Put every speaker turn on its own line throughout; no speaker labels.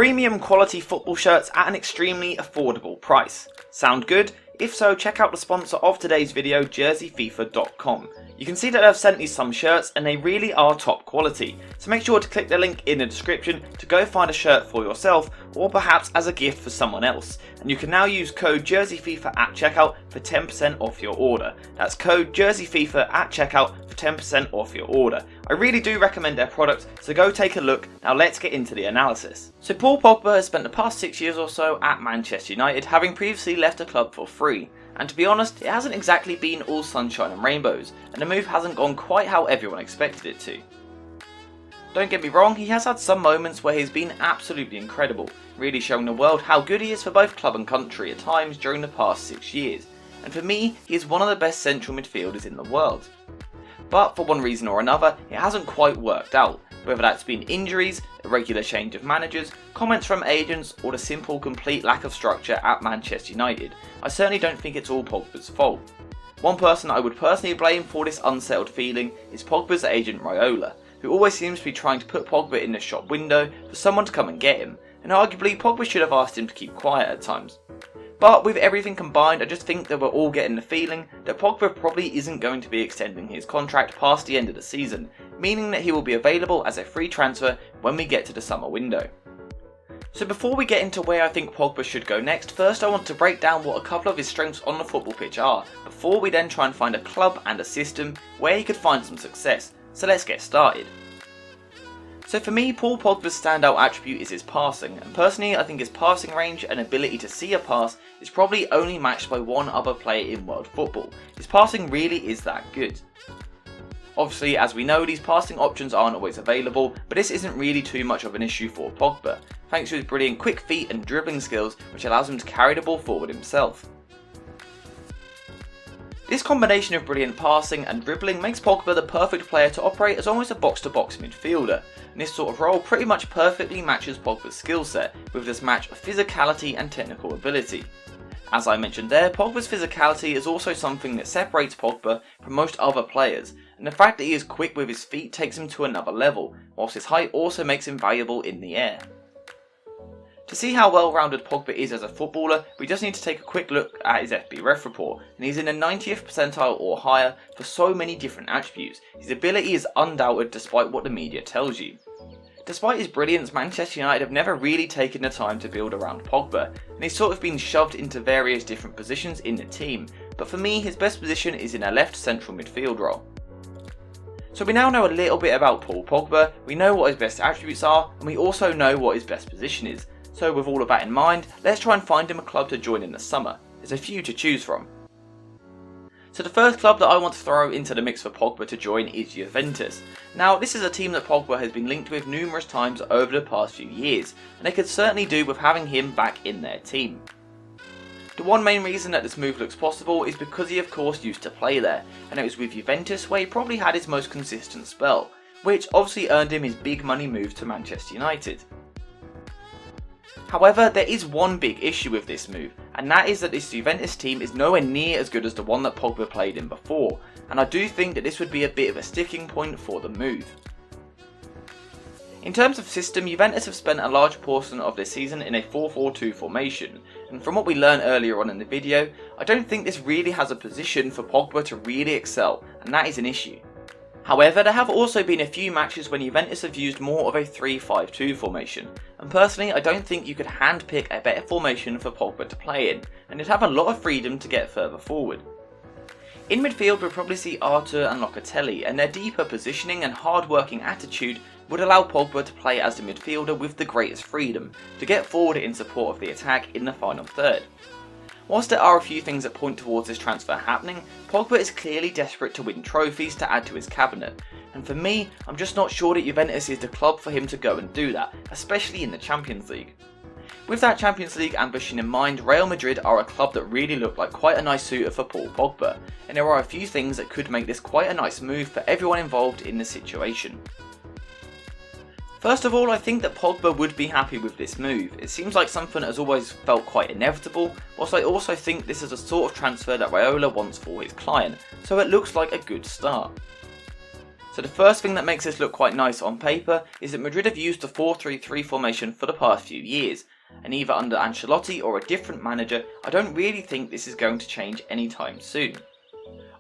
Premium quality football shirts at an extremely affordable price. Sound good? If so, check out the sponsor of today's video, jerseyfifa.com. You can see that I've sent you some shirts and they really are top quality, so make sure to click the link in the description to go find a shirt for yourself or perhaps as a gift for someone else. And you can now use code jerseyfifa at checkout for 10% off your order. That's code jerseyfifa at checkout for 10% off your order. I really do recommend their product, so go take a look. Now let's get into the analysis. So Paul Pogba has spent the past 6 years or so at Manchester United, having previously left the club for free. And to be honest, it hasn't exactly been all sunshine and rainbows, and the move hasn't gone quite how everyone expected it to. Don't get me wrong, he has had some moments where he's been absolutely incredible, really showing the world how good he is for both club and country at times during the past 6 years. And for me, he is one of the best central midfielders in the world. But for one reason or another, it hasn't quite worked out, whether that's been injuries, a regular change of managers, comments from agents, or the simple complete lack of structure at Manchester United. I certainly don't think it's all Pogba's fault. One person I would personally blame for this unsettled feeling is Pogba's agent Raiola, who always seems to be trying to put Pogba in the shop window for someone to come and get him, and arguably Pogba should have asked him to keep quiet at times. But with everything combined, I just think that we're all getting the feeling that Pogba probably isn't going to be extending his contract past the end of the season, meaning that he will be available as a free transfer when we get to the summer window. So before we get into where I think Pogba should go next, first I want to break down what a couple of his strengths on the football pitch are, before we then try and find a club and a system where he could find some success. So let's get started. So for me, Paul Pogba's standout attribute is his passing, and personally I think his passing range and ability to see a pass is probably only matched by one other player in world football. His passing really is that good. Obviously, as we know, these passing options aren't always available, but this isn't really too much of an issue for Pogba, thanks to his brilliant quick feet and dribbling skills which allows him to carry the ball forward himself. This combination of brilliant passing and dribbling makes Pogba the perfect player to operate as almost a box-to-box midfielder, and this sort of role pretty much perfectly matches Pogba's skill set with this match of physicality and technical ability. As I mentioned there, Pogba's physicality is also something that separates Pogba from most other players, and the fact that he is quick with his feet takes him to another level, whilst his height also makes him valuable in the air. To see how well-rounded Pogba is as a footballer, we just need to take a quick look at his FB Ref report, and he's in the 90th percentile or higher for so many different attributes. His ability is undoubted despite what the media tells you. Despite his brilliance, Manchester United have never really taken the time to build around Pogba, and he's sort of been shoved into various different positions in the team, but for me his best position is in a left central midfield role. So we now know a little bit about Paul Pogba, we know what his best attributes are, and we also know what his best position is. So with all of that in mind, let's try and find him a club to join in the summer. There's a few to choose from. So the first club that I want to throw into the mix for Pogba to join is Juventus. Now this is a team that Pogba has been linked with numerous times over the past few years, and they could certainly do with having him back in their team. The one main reason that this move looks possible is because he of course used to play there, and it was with Juventus where he probably had his most consistent spell, which obviously earned him his big money move to Manchester United. However, there is one big issue with this move, and that is that this Juventus team is nowhere near as good as the one that Pogba played in before, and I do think that this would be a bit of a sticking point for the move. In terms of system, Juventus have spent a large portion of their season in a 4-4-2 formation, and from what we learned earlier on in the video, I don't think this really has a position for Pogba to really excel, and that is an issue. However, there have also been a few matches when Juventus have used more of a 3-5-2 formation, and personally I don't think you could handpick a better formation for Pogba to play in, and he'd have a lot of freedom to get further forward. In midfield we'll probably see Arthur and Locatelli, and their deeper positioning and hard-working attitude would allow Pogba to play as the midfielder with the greatest freedom, to get forward in support of the attack in the final third. Whilst there are a few things that point towards this transfer happening, Pogba is clearly desperate to win trophies to add to his cabinet, and for me, I'm just not sure that Juventus is the club for him to go and do that, especially in the Champions League. With that Champions League ambition in mind, Real Madrid are a club that really look like quite a nice suitor for Paul Pogba, and there are a few things that could make this quite a nice move for everyone involved in the situation. First of all, I think that Pogba would be happy with this move. It seems like something that has always felt quite inevitable, whilst I also think this is a sort of transfer that Raiola wants for his client, so it looks like a good start. So the first thing that makes this look quite nice on paper is that Madrid have used the 4-3-3 formation for the past few years, and either under Ancelotti or a different manager, I don't really think this is going to change anytime soon.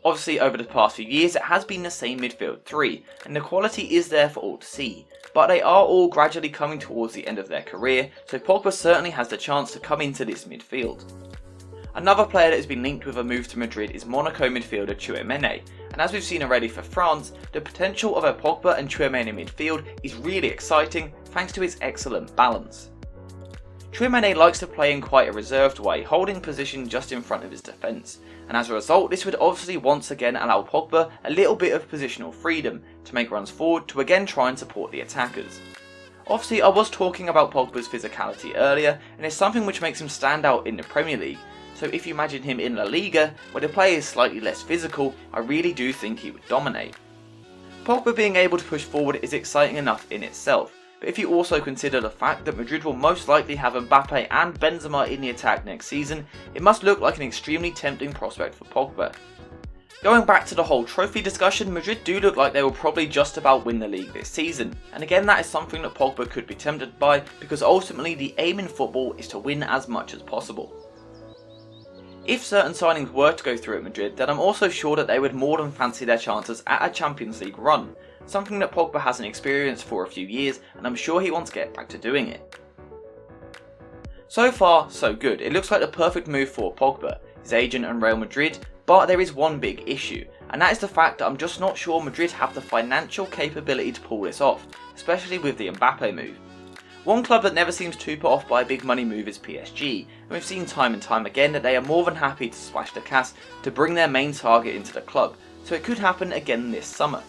Obviously over the past few years it has been the same midfield three, and the quality is there for all to see, but they are all gradually coming towards the end of their career, so Pogba certainly has the chance to come into this midfield. Another player that has been linked with a move to Madrid is Monaco midfielder Tchouaméni, and as we've seen already for France, the potential of a Pogba and Tchouaméni midfield is really exciting thanks to its excellent balance. Tchouaméni likes to play in quite a reserved way, holding position just in front of his defence, and as a result this would obviously once again allow Pogba a little bit of positional freedom to make runs forward to again try and support the attackers. Obviously I was talking about Pogba's physicality earlier, and it's something which makes him stand out in the Premier League, so if you imagine him in La Liga, where the play is slightly less physical, I really do think he would dominate. Pogba being able to push forward is exciting enough in itself, but if you also consider the fact that Madrid will most likely have Mbappe and Benzema in the attack next season, it must look like an extremely tempting prospect for Pogba. Going back to the whole trophy discussion, Madrid do look like they will probably just about win the league this season, and again that is something that Pogba could be tempted by, because ultimately the aim in football is to win as much as possible. If certain signings were to go through at Madrid, then I'm also sure that they would more than fancy their chances at a Champions League run, something that Pogba hasn't experienced for a few years, and I'm sure he wants to get back to doing it. So far, so good. It looks like the perfect move for Pogba, his agent and Real Madrid, but there is one big issue, and that is the fact that I'm just not sure Madrid have the financial capability to pull this off, especially with the Mbappe move. One club that never seems too put off by a big money move is PSG, and we've seen time and time again that they are more than happy to splash the cash to bring their main target into the club, so it could happen again this summer.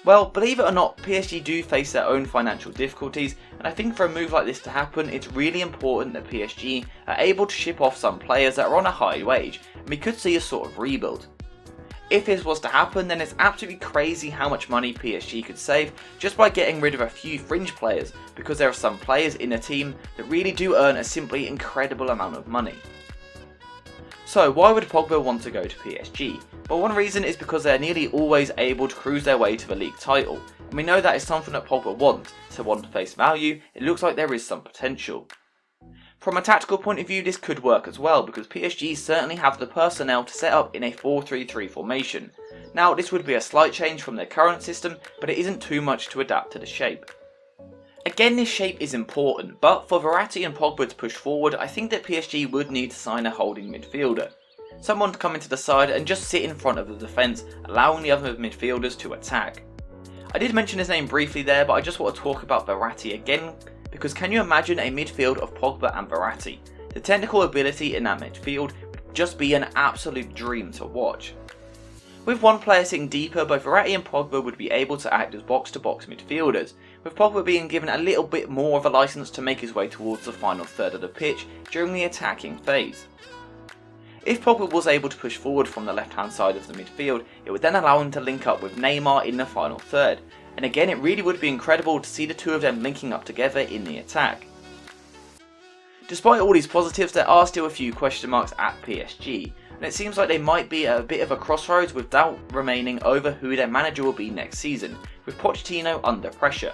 Well, believe it or not, PSG do face their own financial difficulties, and I think for a move like this to happen, it's really important that PSG are able to ship off some players that are on a high wage, and we could see a sort of rebuild. If this was to happen, then it's absolutely crazy how much money PSG could save just by getting rid of a few fringe players, because there are some players in a team that really do earn a simply incredible amount of money. So why would Pogba want to go to PSG? Well, one reason is because they are nearly always able to cruise their way to the league title, and we know that is something that Pogba wants, so on face value, it looks like there is some potential. From a tactical point of view, this could work as well, because PSG certainly have the personnel to set up in a 4-3-3 formation. Now, this would be a slight change from their current system, but it isn't too much to adapt to the shape. Again, this shape is important, but for Verratti and Pogba to push forward, I think that PSG would need to sign a holding midfielder. Someone to come into the side and just sit in front of the defence, allowing the other midfielders to attack. I did mention his name briefly there, but I just want to talk about Verratti again, because can you imagine a midfield of Pogba and Verratti? The technical ability in that midfield would just be an absolute dream to watch. With one player sitting deeper, both Verratti and Pogba would be able to act as box-to-box midfielders, with Pogba being given a little bit more of a licence to make his way towards the final third of the pitch during the attacking phase. If Pogba was able to push forward from the left-hand side of the midfield, it would then allow him to link up with Neymar in the final third, and again it really would be incredible to see the two of them linking up together in the attack. Despite all these positives, there are still a few question marks at PSG, and it seems like they might be at a bit of a crossroads with doubt remaining over who their manager will be next season, with Pochettino under pressure.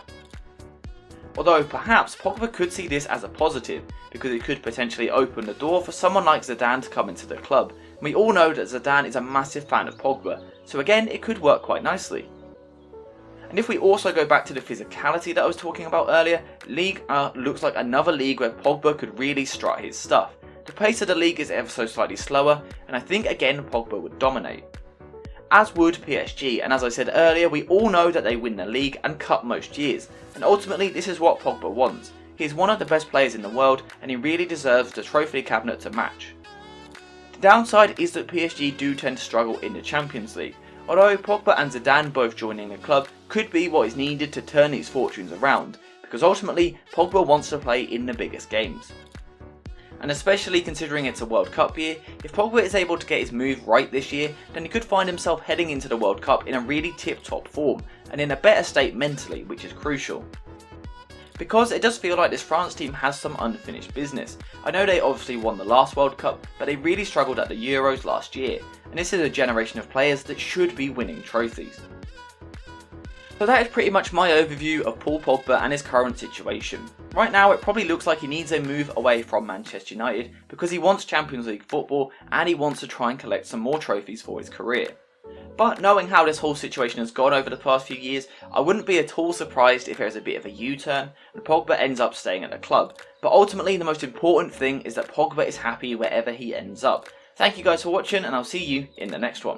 Although perhaps Pogba could see this as a positive, because it could potentially open the door for someone like Zidane to come into the club, and we all know that Zidane is a massive fan of Pogba, so again it could work quite nicely. And if we also go back to the physicality that I was talking about earlier, Ligue 1 looks like another league where Pogba could really strut his stuff. The pace of the league is ever so slightly slower, and I think again Pogba would dominate. As would PSG, and as I said earlier, we all know that they win the league and cup most years, and ultimately this is what Pogba wants. He is one of the best players in the world, and he really deserves the trophy cabinet to match. The downside is that PSG do tend to struggle in the Champions League, although Pogba and Zidane both joining the club could be what is needed to turn these fortunes around, because ultimately Pogba wants to play in the biggest games. And especially considering it's a World Cup year, if Pogba is able to get his move right this year, then he could find himself heading into the World Cup in a really tip-top form, and in a better state mentally, which is crucial. Because it does feel like this France team has some unfinished business. I know they obviously won the last World Cup, but they really struggled at the Euros last year, and this is a generation of players that should be winning trophies. So that is pretty much my overview of Paul Pogba and his current situation. Right now it probably looks like he needs a move away from Manchester United because he wants Champions League football and he wants to try and collect some more trophies for his career. But knowing how this whole situation has gone over the past few years, I wouldn't be at all surprised if there's a bit of a U-turn and Pogba ends up staying at the club. But ultimately the most important thing is that Pogba is happy wherever he ends up. Thank you guys for watching and I'll see you in the next one.